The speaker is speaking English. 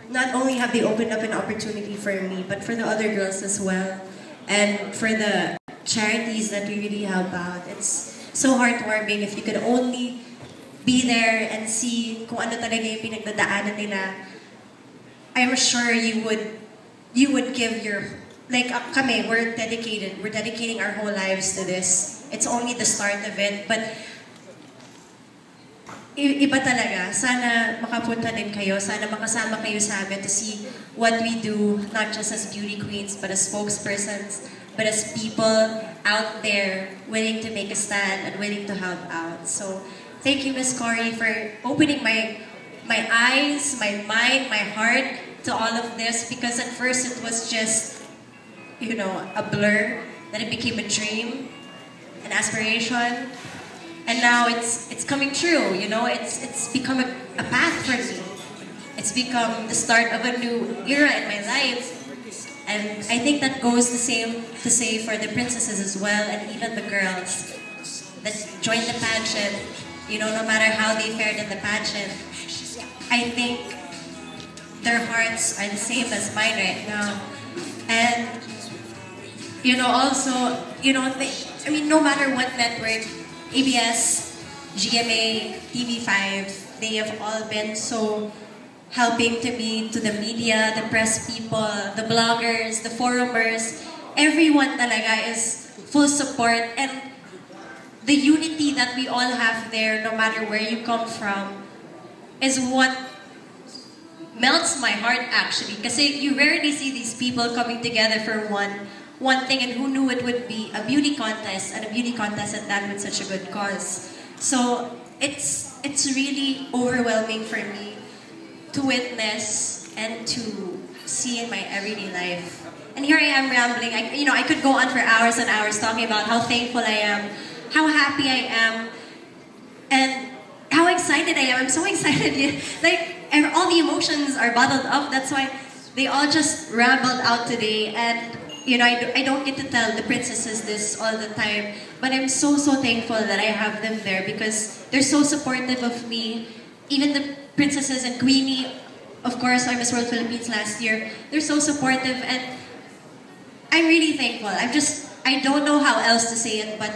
not only have they opened up an opportunity for me, but for the other girls as well. And for the charities that we really help out. It's so heartwarming if you could only be there and see kung ano talaga yung pinagdadaanan nila. I'm sure you would give your, like kami, we're dedicated. We're dedicating our whole lives to this. It's only the start of it, but iba talaga. Sana makapunta din kayo. Sana makasama kayo sa amin to see what we do, not just as beauty queens, but as spokespersons, but as people out there willing to make a stand and willing to help out. So, thank you, Miss Cory, for opening my eyes, my mind, my heart to all of this, because at first it was just, you know, a blur, then it became a dream, an aspiration, and now it's coming true, you know, it's become a path for me. It's become the start of a new era in my life. And I think that goes the same to say for the princesses as well, and even the girls that joined the pageant, you know, no matter how they fared in the pageant, I think their hearts are the same as mine right now. And, you know, also, you know, I mean, no matter what network, ABS, GMA, TV5, they have all been so helping to me, to the media, the press people, the bloggers, the forumers. Everyone talaga is full support, and the unity that we all have there, no matter where you come from, is what melts my heart actually. Because you rarely see these people coming together for one thing, and who knew it would be a beauty contest, and a beauty contest at that with such a good cause. So it's really overwhelming for me to witness and to see in my everyday life. And here I am rambling. I could go on for hours and hours talking about how thankful I am, how happy I am, and how excited I am. I'm so excited. Like, all the emotions are bottled up. That's why they all just rambled out today. And you know, I don't get to tell the princesses this all the time, but I'm so thankful that I have them there, because they're so supportive of me. Even the princesses and Queenie, of course, our Miss World Philippines last year, they're so supportive, and I'm really thankful. I don't know how else to say it, but